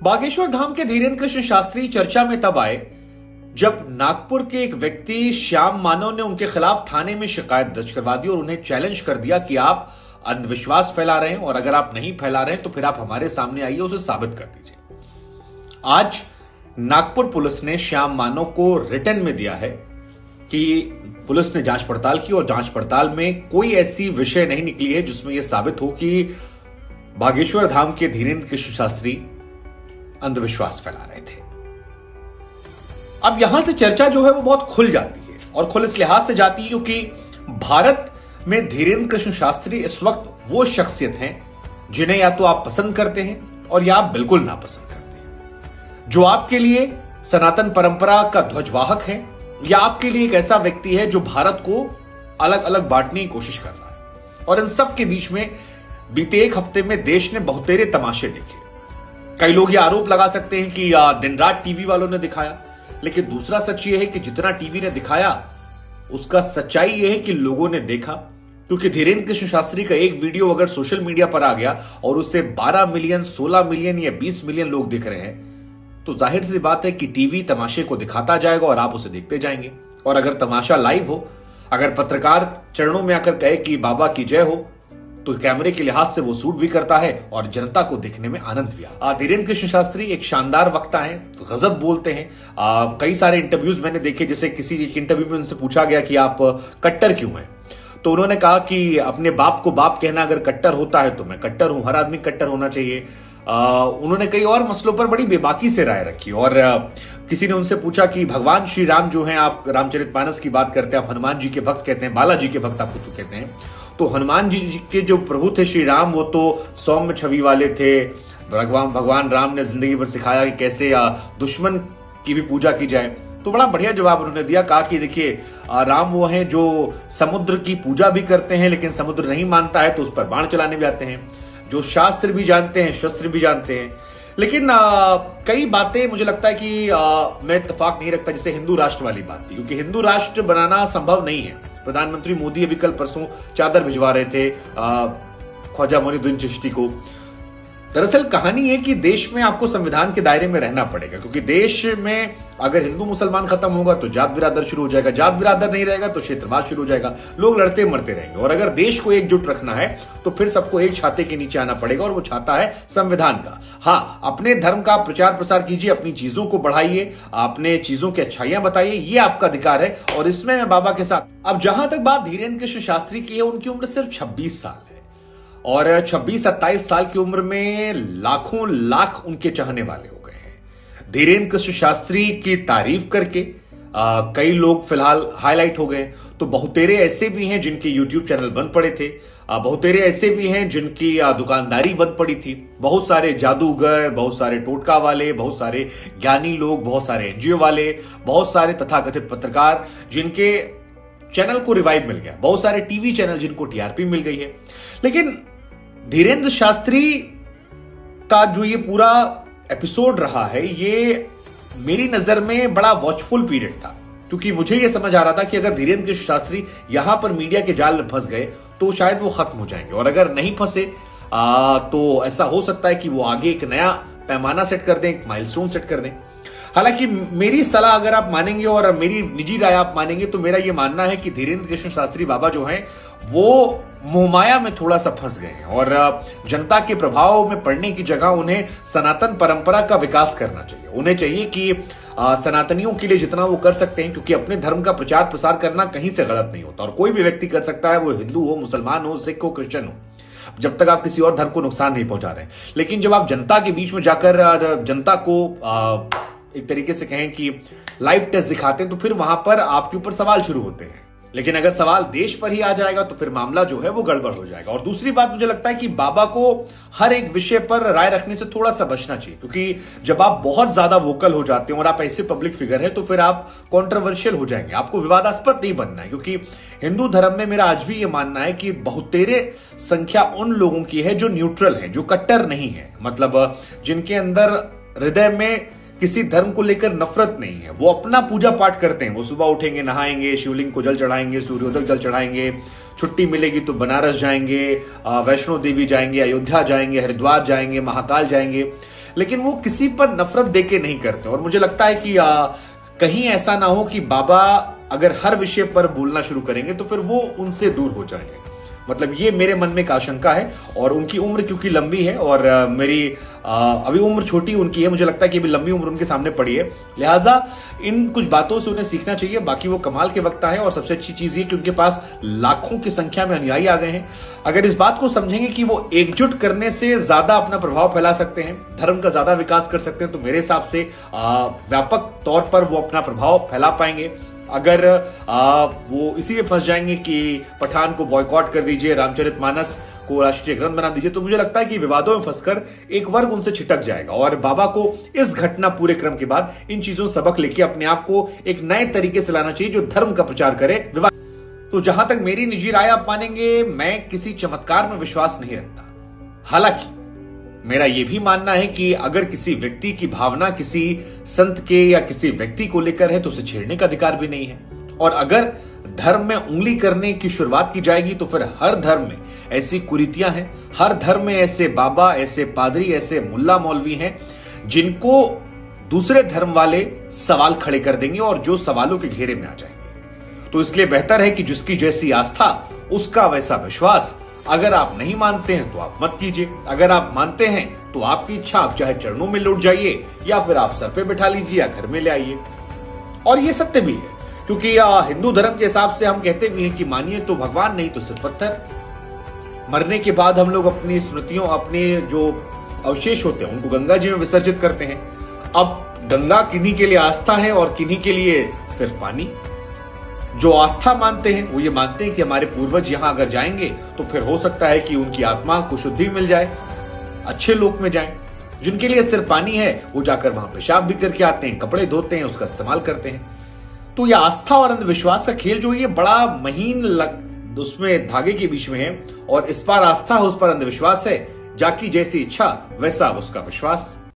बागेश्वर धाम के धीरेन्द्र कृष्ण शास्त्री चर्चा में तब आए जब नागपुर के एक व्यक्ति श्याम मानव ने उनके खिलाफ थाने में शिकायत दर्ज करवा दी और उन्हें चैलेंज कर दिया कि आप अंधविश्वास फैला रहे हैं और अगर आप नहीं फैला रहे हैं तो फिर आप हमारे सामने आइए, उसे साबित कर दीजिए। आज नागपुर पुलिस ने श्याम मानव को रिटर्न में दिया है कि पुलिस ने जांच पड़ताल की और जांच पड़ताल में कोई ऐसी विषय नहीं निकली है जिसमें यह साबित हो कि बागेश्वर धाम के धीरेन्द्र कृष्ण शास्त्री अंधविश्वास फैला रहे थे। अब यहां से चर्चा जो है वो बहुत खुल जाती है और खुल इस लिहाज से जाती है क्योंकि भारत में धीरेन्द्र कृष्ण शास्त्री इस वक्त वो शख्सियत हैं जिन्हें या तो आप पसंद करते हैं और या आप बिल्कुल नापसंद करते हैं, जो आपके लिए सनातन परंपरा का ध्वजवाहक है या आपके लिए एक ऐसा व्यक्ति है जो भारत को अलग अलग बांटने की कोशिश कर रहा है। और इन सब के बीच में बीते एक हफ्ते में देश ने बहुतेरे तमाशे देखे। कई लोग ये आरोप लगा सकते हैं कि दिन रात टीवी वालों ने दिखाया, लेकिन दूसरा सच ये है कि जितना टीवी ने दिखाया उसका सच्चाई यह है कि लोगों ने देखा। क्योंकि धीरेन्द्र कृष्ण शास्त्री का एक वीडियो अगर सोशल मीडिया पर आ गया और उससे 12 मिलियन, 16 मिलियन या 20 मिलियन लोग दिख रहे हैं तो जाहिर सी बात है कि टीवी तमाशे को दिखाता जाएगा और आप उसे देखते जाएंगे। और अगर तमाशा लाइव हो, अगर पत्रकार चरणों में आकर कहे कि बाबा की जय हो, तो कैमरे के लिहाज से वो सूट भी करता है और जनता को देखने में आनंद भी आता है। धीरेन्द्र कृष्ण शास्त्री एक शानदार वक्ता हैं, गजब बोलते हैं। कई सारे इंटरव्यूज मैंने देखे, जैसे किसी एक इंटरव्यू में उनसे पूछा गया कि आप कट्टर क्यों हैं, तो उन्होंने कहा कि अपने बाप को बाप कहना अगर कट्टर होता है तो मैं कट्टर हूं, हर आदमी कट्टर होना चाहिए। उन्होंने कई और मसलों पर बड़ी बेबाकी से राय रखी और किसी ने उनसे पूछा कि भगवान श्री राम जो हैं, आप रामचरितमानस की बात करते हैं, आप हनुमान जी के भक्त कहते हैं, बालाजी के भक्त आपको तो कहते हैं, तो हनुमान जी के जो प्रभु थे श्री राम, वो तो सौम्य छवि वाले थे। भगवान राम ने जिंदगी भर सिखाया कि कैसे दुश्मन की भी पूजा की जाए। तो बड़ा बढ़िया जवाब उन्होंने दिया, कहा कि देखिए राम वो हैं जो समुद्र की पूजा भी करते हैं लेकिन समुद्र नहीं मानता है तो उस पर बाण चलाने भी आते हैं, जो शास्त्र भी जानते हैं, शस्त्र भी जानते हैं। लेकिन कई बातें मुझे लगता है कि मैं इत्तेफाक नहीं रखता, जैसे हिंदू राष्ट्र वाली बात थी, क्योंकि हिंदू राष्ट्र बनाना संभव नहीं है। प्रधानमंत्री मोदी अभी कल परसों चादर भिजवा रहे थे ख्वाजा मोइनुद्दीन चिश्ती को। दरअसल कहानी है कि देश में आपको संविधान के दायरे में रहना पड़ेगा, क्योंकि देश में अगर हिंदू मुसलमान खत्म होगा तो जात बिरादर शुरू हो जाएगा, जात बिरादर नहीं रहेगा तो क्षेत्रवाद शुरू हो जाएगा, लोग लड़ते मरते रहेंगे। और अगर देश को एकजुट रखना है तो फिर सबको एक छाते के नीचे आना पड़ेगा और वो छाता है संविधान का। हाँ, अपने धर्म का प्रचार प्रसार कीजिए, अपनी चीजों को बढ़ाइए, अपने चीजों की अच्छाइयां बताइए, ये आपका अधिकार है और इसमें मैं बाबा के साथ। अब जहां तक बात धीरेन्द्र कृष्ण शास्त्री की है, उनकी उम्र सिर्फ 26 साल है और 26-27 साल की उम्र में लाखों लाख उनके चाहने वाले हो गए हैं। धीरेन्द्र कृष्ण शास्त्री की तारीफ करके कई लोग फिलहाल हाईलाइट हो गए, तो बहुतेरे ऐसे भी हैं जिनके यूट्यूब चैनल बंद पड़े थे, बहुतेरे ऐसे भी हैं जिनकी दुकानदारी बंद पड़ी थी, बहुत सारे जादूगर, बहुत सारे टोटका वाले, बहुत सारे ज्ञानी लोग, बहुत सारे एनजीओ वाले, बहुत सारे तथाकथित पत्रकार जिनके चैनल को रिवाइव मिल गया, बहुत सारे टीवी चैनल जिनको टीआरपी मिल गई है। लेकिन धीरेन्द्र शास्त्री का जो ये पूरा एपिसोड रहा है, ये मेरी नजर में बड़ा वॉचफुल पीरियड था, क्योंकि मुझे ये समझ आ रहा था कि अगर धीरेन्द्र कृष्ण शास्त्री यहां पर मीडिया के जाल में फंस गए तो शायद वो खत्म हो जाएंगे, और अगर नहीं फंसे तो ऐसा हो सकता है कि वो आगे एक नया पैमाना सेट कर दें, एक माइलस्टोन सेट कर दें। हालांकि मेरी सलाह अगर आप मानेंगे और मेरी निजी राय आप मानेंगे तो मेरा यह मानना है कि धीरेन्द्र कृष्ण शास्त्री बाबा जो हैं वो मोहमाया में थोड़ा सा फंस गए हैं और जनता के प्रभाव में पड़ने की जगह उन्हें सनातन परंपरा का विकास करना चाहिए। उन्हें चाहिए कि सनातनियों के लिए जितना वो कर सकते हैं, क्योंकि अपने धर्म का प्रचार प्रसार करना कहीं से गलत नहीं होता और कोई भी व्यक्ति कर सकता है, वो हिंदू हो, मुसलमान हो, सिख हो, क्रिश्चियन हो, जब तक आप किसी और धर्म को नुकसान नहीं पहुंचा रहे हैं। लेकिन जब आप जनता के बीच में जाकर जनता को एक तरीके से कहें कि लाइव टेस्ट दिखाते हैं तो फिर वहां पर आपके ऊपर सवाल शुरू होते हैं। लेकिन अगर सवाल देश पर ही आ जाएगा तो फिर मामला जो है वो गड़बड़ हो जाएगा। और दूसरी बात मुझे लगता है कि बाबा को हर एक विषय पर राय रखने से थोड़ा सा बचना चाहिए, क्योंकि जब आप बहुत ज्यादा वोकल हो जाते हैं और आप ऐसे पब्लिक फिगर हैं तो फिर आप कंट्रोवर्शियल हो जाएंगे, आपको विवादास्पद नहीं बनना है। क्योंकि हिंदू धर्म में मेरा आज भी ये मानना है कि बहुतेरे संख्या उन लोगों की है जो न्यूट्रल है, जो कट्टर नहीं है, मतलब जिनके अंदर हृदय में किसी धर्म को लेकर नफरत नहीं है। वो अपना पूजा पाठ करते हैं, वो सुबह उठेंगे, नहाएंगे, शिवलिंग को जल चढ़ाएंगे, सूर्योदय जल चढ़ाएंगे, छुट्टी मिलेगी तो बनारस जाएंगे, वैष्णो देवी जाएंगे, अयोध्या जाएंगे, हरिद्वार जाएंगे, महाकाल जाएंगे। लेकिन वो किसी पर नफरत देके नहीं करते। और मुझे लगता है कि कहीं ऐसा ना हो कि बाबा अगर हर विषय पर बोलना शुरू करेंगे तो फिर वो उनसे दूर हो जाएंगे। मतलब ये मेरे मन में एक आशंका है। और उनकी उम्र क्योंकि लंबी है और मेरी अभी उम्र छोटी उनकी है, मुझे लगता है कि अभी लंबी उम्र उनके सामने पड़ी है, लिहाजा इन कुछ बातों से उन्हें सीखना चाहिए। बाकी वो कमाल के वक्त है और सबसे अच्छी चीज ये कि उनके पास लाखों की संख्या में अनुयायी आ गए हैं। अगर इस बात को समझेंगे कि वो एकजुट करने से ज्यादा अपना प्रभाव फैला सकते हैं, धर्म का ज्यादा विकास कर सकते हैं, तो मेरे हिसाब से व्यापक तौर पर वो अपना प्रभाव फैला पाएंगे। अगर वो इसी में फंस जाएंगे कि पठान को बॉयकॉट कर दीजिए, रामचरितमानस को राष्ट्रीय ग्रंथ बना दीजिए, तो मुझे लगता है कि विवादों में फंसकर एक वर्ग उनसे छिटक जाएगा। और बाबा को इस घटना पूरे क्रम के बाद इन चीजों से सबक लेके अपने आप को एक नए तरीके से लाना चाहिए जो धर्म का प्रचार करे। तो जहां तक मेरी निजी राय आप मानेंगे, मैं किसी चमत्कार में विश्वास नहीं रखता। हालांकि मेरा यह भी मानना है कि अगर किसी व्यक्ति की भावना किसी संत के या किसी व्यक्ति को लेकर है तो उसे छेड़ने का अधिकार भी नहीं है। और अगर धर्म में उंगली करने की शुरुआत की जाएगी तो फिर हर धर्म में ऐसी कुरीतियां हैं, हर धर्म में ऐसे बाबा, ऐसे पादरी, ऐसे मुल्ला मौलवी हैं जिनको दूसरे धर्म वाले सवाल खड़े कर देंगे और जो सवालों के घेरे में आ जाएंगे। तो इसलिए बेहतर है कि जिसकी जैसी आस्था उसका वैसा विश्वास। अगर आप नहीं मानते हैं तो आप मत कीजिए, अगर आप मानते हैं तो आपकी इच्छा, आप चाहे चरणों में लौट जाइए या फिर आप सर पे बिठा लीजिए या घर में ले आइए। और ये सत्य भी है, क्योंकि हिंदू धर्म के हिसाब से हम कहते भी हैं कि मानिए तो भगवान, नहीं तो सिर्फ पत्थर। मरने के बाद हम लोग अपनी स्मृतियों, अपने जो अवशेष होते हैं उनको गंगा जी में विसर्जित करते हैं। अब गंगा किन्हीं के लिए आस्था है और किन्हीं के लिए सिर्फ पानी। जो आस्था मानते हैं वो ये मानते हैं कि हमारे पूर्वज यहां अगर जाएंगे तो फिर हो सकता है कि उनकी आत्मा को शुद्धि मिल जाए, अच्छे लोक में जाएं। जिनके लिए सिर्फ पानी है वो जाकर वहां पेशाब भी करके आते हैं, कपड़े धोते हैं, उसका इस्तेमाल करते हैं। तो यह आस्था और अंधविश्वास का खेल जो ये बड़ा महीन उसमें धागे के बीच में है। और इस पर आस्था है, उस पर अंधविश्वास है। जाकी जैसी इच्छा वैसा उसका विश्वास।